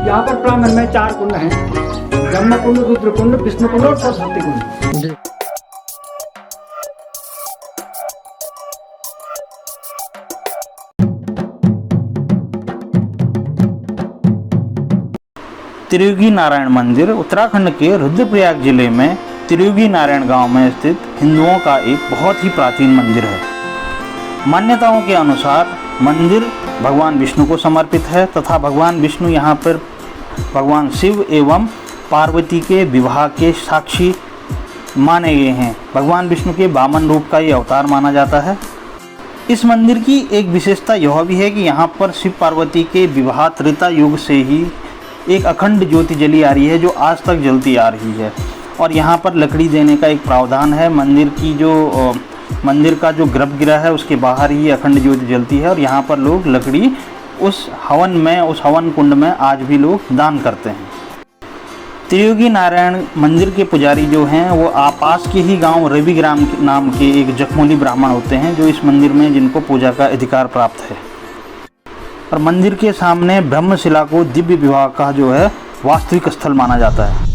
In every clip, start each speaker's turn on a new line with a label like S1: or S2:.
S1: यहाँ पर प्रांगण में 4 कुंड हैं, ब्रह्म कुंड, रुद्र कुंड, विष्णु कुंड और सरस्वती कुंड।
S2: त्रियुगी नारायण मंदिर उत्तराखंड के रुद्रप्रयाग जिले में त्रियुगी नारायण गांव में स्थित हिंदुओं का एक बहुत ही प्राचीन मंदिर है। मान्यताओं के अनुसार मंदिर भगवान विष्णु को समर्पित है तथा भगवान विष्णु यहाँ पर भगवान शिव एवं पार्वती के विवाह के साक्षी माने गए हैं। भगवान विष्णु के वामन रूप का ये अवतार माना जाता है। इस मंदिर की एक विशेषता यह भी है कि यहाँ पर शिव पार्वती के विवाह त्रेता युग से ही एक अखंड ज्योति जली आ रही है, जो आज तक जलती आ रही है। और यहाँ पर लकड़ी देने का एक प्रावधान है। मंदिर का जो गर्भगृह है उसके बाहर ही अखंड ज्योति जलती है और यहाँ पर लोग लकड़ी उस हवन कुंड में आज भी लोग दान करते हैं। त्रियुगी नारायण मंदिर के पुजारी जो हैं वो पास के ही गांव रविग्राम नाम के एक जखमोली ब्राह्मण होते हैं, जो इस मंदिर में जिनको पूजा का अधिकार प्राप्त है। और मंदिर के सामने ब्रह्मशिला को दिव्य विवाह का जो है वास्तविक स्थल माना जाता है।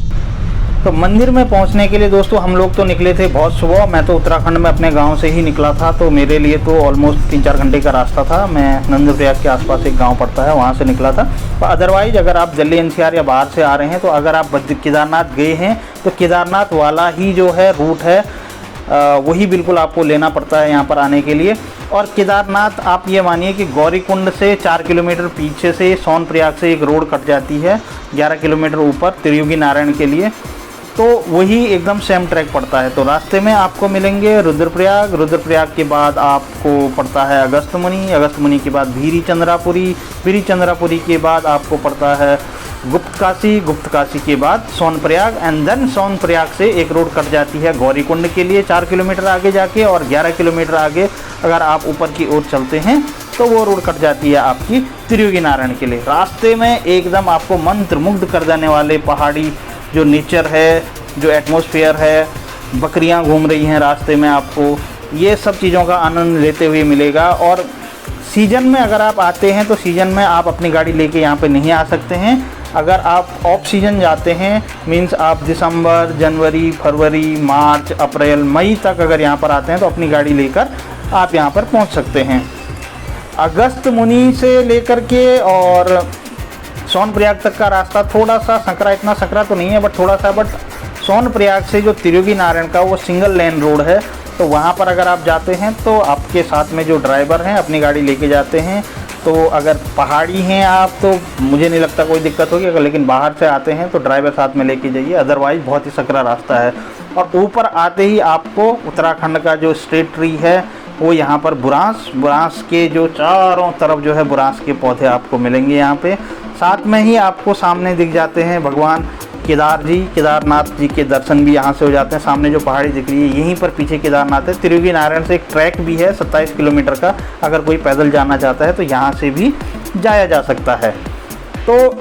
S2: तो मंदिर में पहुंचने के लिए दोस्तों हम लोग तो निकले थे बहुत सुबह। मैं तो उत्तराखंड में अपने गांव से ही निकला था, तो मेरे लिए तो ऑलमोस्ट 3-4 घंटे का रास्ता था। मैं नंदप्रयाग के आसपास एक गांव पड़ता है, वहां से निकला था। तो अदरवाइज अगर आप दिल्ली NCR या बाहर से आ रहे हैं, तो अगर आप केदारनाथ गए हैं तो केदारनाथ वाला ही जो है रूट है वही बिल्कुल आपको लेना पड़ता है यहाँ पर आने के लिए। और केदारनाथ आप ये मानिए कि गौरीकुंड से 4 किलोमीटर पीछे से सोनप्रयाग से एक रोड कट जाती है 11 किलोमीटर ऊपर त्रियुगी नारायण के लिए, तो वही एकदम सेम ट्रैक पड़ता है। तो रास्ते में आपको मिलेंगे रुद्रप्रयाग, रुद्रप्रयाग के बाद आपको पड़ता है अगस्त्यमुनि, अगस्त्यमुनि के बाद भीरी चंद्रापुरी के बाद आपको पड़ता है गुप्त काशी के बाद सोनप्रयाग, एंड देन सोनप्रयाग से एक रोड कट जाती है गौरीकुंड के लिए 4 किलोमीटर आगे जाके, और 11 किलोमीटर आगे अगर आप ऊपर की ओर चलते हैं तो वो रोड कट जाती है आपकी त्रियुगी नारायण के लिए। रास्ते में एकदम आपको मंत्रमुग्ध कर देने वाले पहाड़ी जो नेचर है, जो एटमॉस्फेयर है, बकरियां घूम रही हैं रास्ते में, आपको ये सब चीज़ों का आनंद लेते हुए मिलेगा। और सीज़न में अगर आप आते हैं तो सीज़न में आप अपनी गाड़ी लेके यहाँ पे नहीं आ सकते हैं। अगर आप ऑफ सीजन जाते हैं, मींस आप दिसंबर, जनवरी, फरवरी, मार्च, अप्रैल, मई तक अगर यहाँ पर आते हैं तो अपनी गाड़ी लेकर आप यहाँ पर पहुँच सकते हैं। अगस्त्यमुनि से लेकर के और सोनप्रयाग तक का रास्ता थोड़ा सा संकरा, इतना संकरा तो नहीं है बट थोड़ा सा, बट सोनप्रयाग से जो त्रियुगी नारायण का वो सिंगल लेन रोड है, तो वहाँ पर अगर आप जाते हैं तो आपके साथ में जो ड्राइवर हैं अपनी गाड़ी लेके जाते हैं। तो अगर पहाड़ी हैं आप तो मुझे नहीं लगता कोई दिक्कत होगी, अगर लेकिन बाहर से आते हैं तो ड्राइवर साथ में लेके जाइए, अदरवाइज़ बहुत ही सकरा रास्ता है। और ऊपर आते ही आपको उत्तराखंड का जो स्टेट ट्री है वो यहाँ पर बुरांस के जो चारों तरफ जो है बुरांस के पौधे आपको मिलेंगे यहाँ पे। साथ में ही आपको सामने दिख जाते हैं भगवान केदारनाथ जी के दर्शन भी यहाँ से हो जाते हैं। सामने जो पहाड़ी दिख रही है यहीं पर पीछे केदारनाथ है। त्रियुगी नारायण से एक ट्रैक भी है 27 किलोमीटर का, अगर कोई पैदल जाना चाहता है तो यहाँ से भी जाया जा सकता है। तो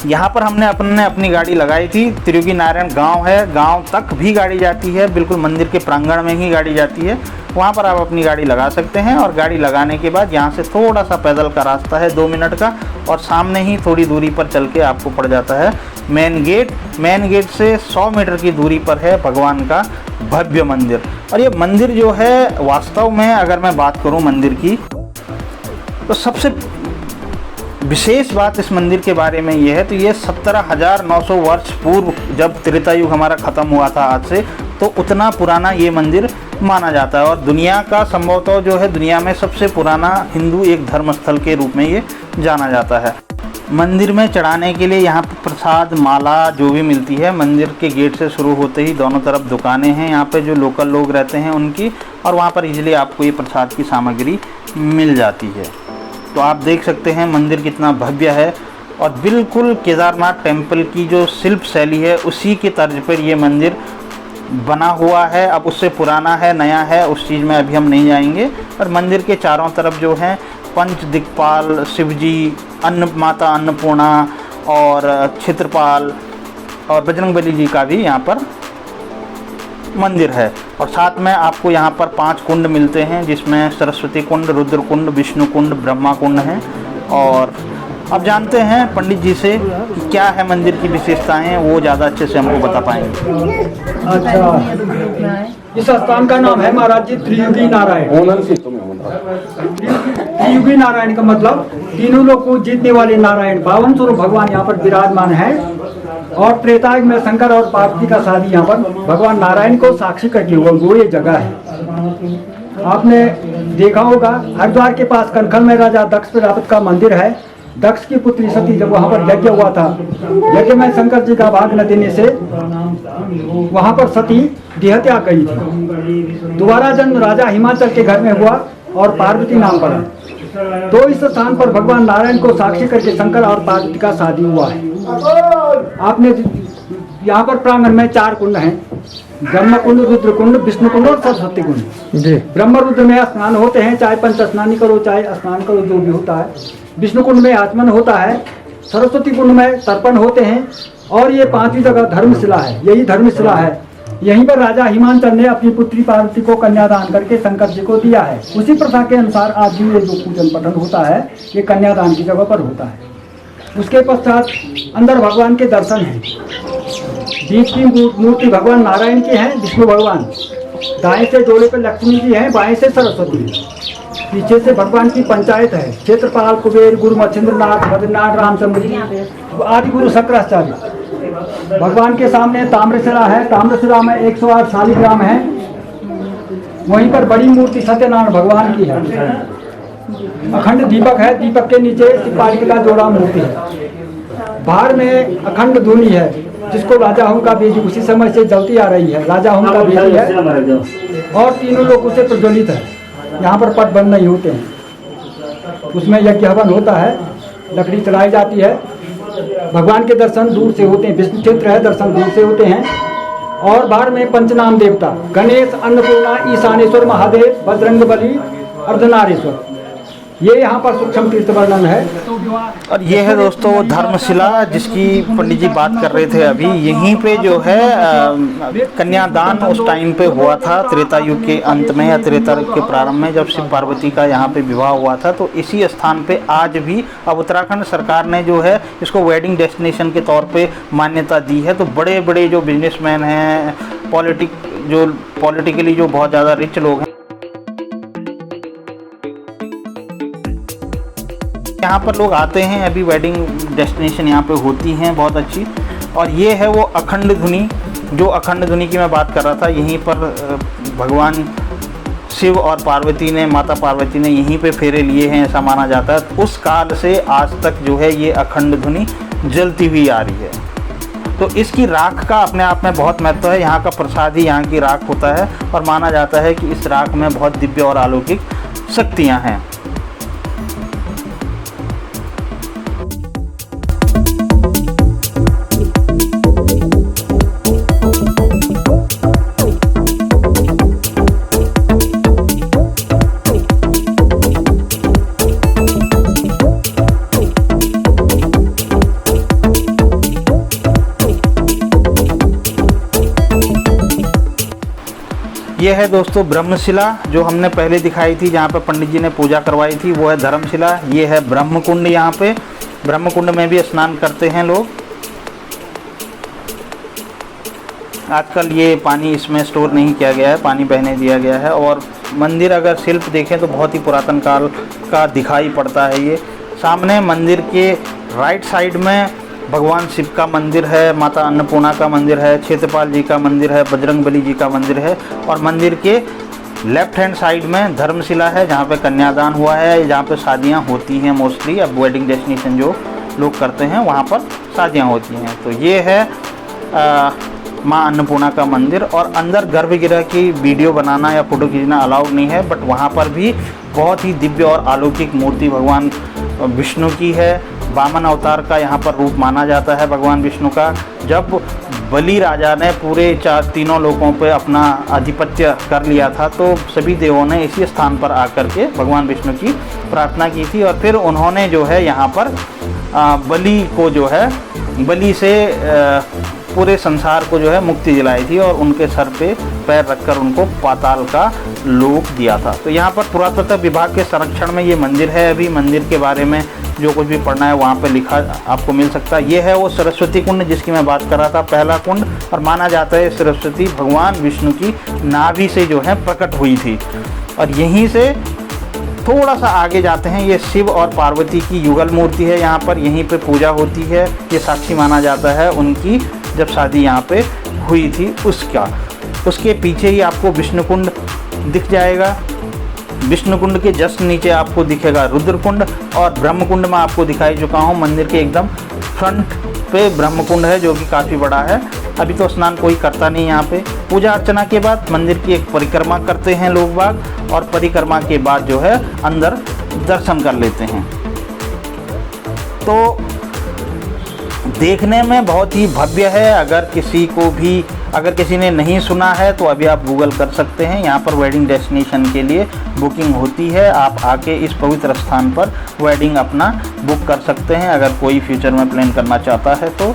S2: यहाँ पर हमने अपनी गाड़ी लगाई थी। त्रियुगी नारायण गांव है, गांव तक भी गाड़ी जाती है, बिल्कुल मंदिर के प्रांगण में ही गाड़ी जाती है, वहाँ पर आप अपनी गाड़ी लगा सकते हैं। और गाड़ी लगाने के बाद यहाँ से थोड़ा सा पैदल का रास्ता है 2 मिनट का, और सामने ही थोड़ी दूरी पर चल के आपको पड़ जाता है मेन गेट से 100 मीटर की दूरी पर है भगवान का भव्य मंदिर। और ये मंदिर जो है वास्तव में अगर मैं बात करूँ मंदिर की, तो सबसे विशेष बात इस मंदिर के बारे में ये है, तो ये 17,900 वर्ष पूर्व जब त्रेता युग हमारा ख़त्म हुआ था आज से, तो उतना पुराना ये मंदिर माना जाता है। और दुनिया का संभवतः जो है दुनिया में सबसे पुराना हिंदू एक धर्म स्थल के रूप में ये जाना जाता है। मंदिर में चढ़ाने के लिए यहाँ पर प्रसाद, माला जो भी मिलती है, मंदिर के गेट से शुरू होते ही दोनों तरफ दुकानें हैं यहाँ पे जो लोकल लोग रहते हैं उनकी, और वहाँ पर इजीली आपको ये प्रसाद की सामग्री मिल जाती है। तो आप देख सकते हैं मंदिर कितना भव्य है, और बिल्कुल केदारनाथ टेम्पल की जो शिल्प शैली है उसी के तर्ज पर ये मंदिर बना हुआ है। अब उससे पुराना है, नया है, उस चीज़ में अभी हम नहीं जाएंगे। और मंदिर के चारों तरफ जो है पंच दिक्पाल, शिवजी, माता अन्नपूर्णा और क्षेत्रपाल और बजरंगबली जी का भी यहाँ पर मंदिर है। और साथ में आपको यहाँ पर 5 कुंड मिलते हैं, जिसमें सरस्वती कुंड, रुद्र कुंड, विष्णु कुंड, ब्रह्मा कुंड हैं। और अब जानते हैं पंडित जी से कि क्या है मंदिर की विशेषताएं, वो ज़्यादा अच्छे से हमको बता पाएंगे।
S1: अच्छा, इस स्थान का नाम है महाराज जी त्रियुगी नारायण। त्रियुगी नारायण का मतलब तीनों लोग को जीतने वाले नारायण, 52 स्वरूप भगवान यहाँ पर विराजमान है। और त्रेतायुग में शंकर और पार्वती का शादी यहाँ पर भगवान नारायण को साक्षी करके हुआ वो ये जगह है। आपने देखा होगा हरिद्वार के पास कनखल में राजा दक्ष प्रजापति का मंदिर है। दक्ष की पुत्री सती जब वहाँ पर यज्ञ हुआ था, यज्ञ में शंकर जी का भाग न देने से वहाँ पर सती देहत्याग गई थी। दोबारा जन्म राजा हिमाचल के घर में हुआ और पार्वती नाम पड़ा। तो इस स्थान पर भगवान नारायण को साक्षी करके शंकर और पार्वती का शादी हुआ है। आपने यहाँ पर प्रांगण में 4 कुंड हैं, ब्रह्म कुंड, रुद्र कुंड, विष्णु कुंड और सरस्वती कुंड। ब्रह्म रुद्र में स्नान होते हैं, चाहे पंच स्नानी करो चाहे स्नान करो, जो भी होता है। विष्णु कुंड में आचमन होता है, सरस्वती कुंड में तर्पण होते हैं। और ये 5वीं जगह धर्मशिला है, यही धर्मशिला है। यहीं पर राजा हिमांचल ने अपनी पुत्री पार्वती को कन्यादान करके शंकर जी को दिया है। उसी प्रथा के अनुसार आज भी ये जो पूजन पठन होता है ये कन्यादान की जगह पर होता है। उसके पश्चात अंदर भगवान के दर्शन हैं। बीच की मूर्ति भगवान नारायण की है, विष्णु भगवान। दाएं से जोड़े पर लक्ष्मी जी हैं, बाएं से सरस्वती। पीछे से भगवान की पंचायत है, क्षेत्रपाल, कुबेर, गुरु मच्छिंद्रनाथ, बद्रीनाथ, रामचंद्र आदि गुरु शंकराचार्य। भगवान के सामने ताम्रशिला है, ताम्रशिला में 108 शालिग्राम है। वहीं पर बड़ी मूर्ति सत्यनारायण भगवान की है। अखंड दीपक है, दीपक के नीचे शिवपालिका का जोड़ा मूर्ति है। बाहर में अखंड धुनी है, जिसको राजा हुम का बीज उसी समय से जलती आ रही है, राजा हुम का बीज है। और तीनों लोगों से प्रज्वलित है। यहाँ पर पट बंद नहीं होते हैं, उसमें यज्ञ हवन होता है, लकड़ी चढ़ाई जाती है। भगवान के दर्शन दूर से होते हैं, विष्णु क्षेत्र है, दर्शन दूर से होते हैं। और बाहर में पंचनाम देवता गणेश, अन्नपूर्णा, ईशानेश्वर, महादेव, बजरंगबली, अर्धनारीश्वर, ये यहाँ पर सूक्ष्म तीर्थ वर्णन है।
S2: और ये है दोस्तों धर्मशिला जिसकी पंडित जी बात कर रहे थे अभी। यहीं पे जो है कन्यादान उस टाइम पे हुआ था, त्रेता युग के अंत में या त्रेता युग के प्रारंभ में, जब शिव पार्वती का यहाँ पे विवाह हुआ था। तो इसी स्थान पे आज भी अब उत्तराखंड सरकार ने जो है इसको वेडिंग डेस्टिनेशन के तौर पे मान्यता दी है। तो बड़े बड़े जो बिजनेसमैन हैं, पॉलिटिकली जो बहुत ज़्यादा रिच लोग हैं, यहाँ पर लोग आते हैं। अभी वेडिंग डेस्टिनेशन यहाँ पे होती हैं बहुत अच्छी। और ये है वो अखंड धुनी, जो अखंड धुनी की मैं बात कर रहा था। यहीं पर भगवान शिव और पार्वती ने, माता पार्वती ने यहीं पे फेरे लिए हैं, ऐसा माना जाता है। उस काल से आज तक जो है ये अखंड धुनी जलती हुई आ रही है। तो इसकी राख का अपने आप में बहुत महत्व है। यहाँ का प्रसाद ही यहाँ की राख होता है और माना जाता है कि इस राख में बहुत दिव्य और अलौकिक शक्तियाँ हैं। ये है दोस्तों ब्रह्मशिला, जो हमने पहले दिखाई थी, जहाँ पे पंडित जी ने पूजा करवाई थी, वो है धर्मशिला। ये है ब्रह्म कुंड। यहाँ पे ब्रह्म कुंड में भी स्नान करते हैं लोग। आजकल ये पानी इसमें स्टोर नहीं किया गया है, पानी बहने दिया गया है। और मंदिर अगर शिल्प देखें तो बहुत ही पुरातन काल का दिखाई पड़ता है। ये सामने मंदिर के राइट साइड में भगवान शिव का मंदिर है, माता अन्नपूर्णा का मंदिर है, क्षेत्रपाल जी का मंदिर है, बजरंगबली जी का मंदिर है। और मंदिर के लेफ्ट हैंड साइड में धर्मशिला है, जहाँ पे कन्यादान हुआ है, जहाँ पे शादियाँ होती हैं मोस्टली। अब वेडिंग डेस्टिनेशन जो लोग करते हैं वहाँ पर शादियाँ होती हैं। तो ये है माँ अन्नपूर्णा का मंदिर। और अंदर गर्भगृह की वीडियो बनाना या फ़ोटो खींचना अलाउड नहीं है, बट वहाँ पर भी बहुत ही दिव्य और अलौकिक मूर्ति भगवान विष्णु की है। वामन अवतार का यहाँ पर रूप माना जाता है भगवान विष्णु का। जब बलि राजा ने पूरे तीनों लोकों पे अपना आधिपत्य कर लिया था, तो सभी देवों ने इसी स्थान पर आकर के भगवान विष्णु की प्रार्थना की थी। और फिर उन्होंने जो है यहाँ पर बलि को जो है, बलि से पूरे संसार को जो है मुक्ति दिलाई थी और उनके सर पे पैर रखकर उनको पाताल का लोक दिया था। तो यहाँ पर पुरातत्व विभाग के संरक्षण में ये मंदिर है। अभी मंदिर के बारे में जो कुछ भी पढ़ना है वहाँ पे लिखा आपको मिल सकता है। ये है वो सरस्वती कुंड जिसकी मैं बात कर रहा था, पहला कुंड, और माना जाता है सरस्वती भगवान विष्णु की नाभि से जो है प्रकट हुई थी। और यहीं से थोड़ा सा आगे जाते हैं, ये शिव और पार्वती की युगल मूर्ति है। यहाँ पर यहीं पे पूजा होती है। ये साक्षी माना जाता है उनकी जब शादी यहाँ पे हुई थी उसका। उसके पीछे ही आपको विष्णुकुंड दिख जाएगा। विष्णुकुंड के जस्ट नीचे आपको दिखेगा रुद्रकुंड, और ब्रह्मकुंड में आपको दिखाई चुका हूँ। मंदिर के एकदम फ्रंट पे ब्रह्मकुंड है जो कि काफ़ी बड़ा है। अभी तो स्नान कोई करता नहीं यहाँ पे। पूजा अर्चना के बाद मंदिर की एक परिक्रमा करते हैं लोग बाग, और परिक्रमा के बाद जो है अंदर दर्शन कर लेते हैं। तो देखने में बहुत ही भव्य है। अगर किसी ने नहीं सुना है तो अभी आप गूगल कर सकते हैं। यहाँ पर वेडिंग डेस्टिनेशन के लिए बुकिंग होती है। आप आके इस पवित्र स्थान पर वेडिंग अपना बुक कर सकते हैं अगर कोई फ्यूचर में प्लान करना चाहता है तो।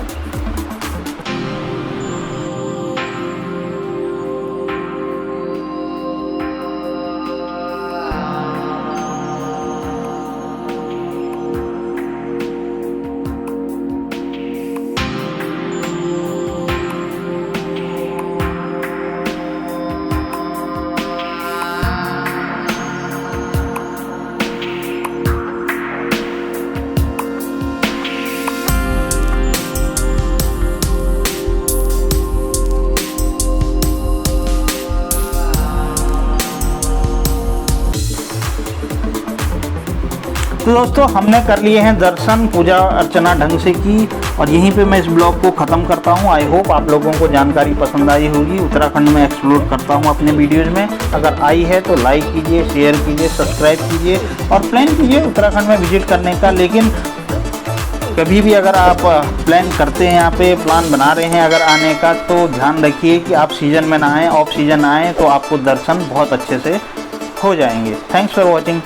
S2: तो दोस्तों हमने कर लिए हैं दर्शन, पूजा अर्चना ढंग से की, और यहीं पे मैं इस ब्लॉग को ख़त्म करता हूँ। आई होप आप लोगों को जानकारी पसंद आई होगी। उत्तराखंड में एक्सप्लोर करता हूँ अपने वीडियोज़ में। अगर आई है तो लाइक कीजिए, शेयर कीजिए, सब्सक्राइब कीजिए और प्लान कीजिए उत्तराखंड में विजिट करने का। लेकिन कभी भी अगर आप प्लान करते हैं, यहाँ पे प्लान बना रहे हैं अगर आने का, तो ध्यान रखिए कि आप सीज़न में ना आएँ, ऑफ सीज़न आएँ तो आपको दर्शन बहुत अच्छे से हो जाएंगे। Thanks for watching.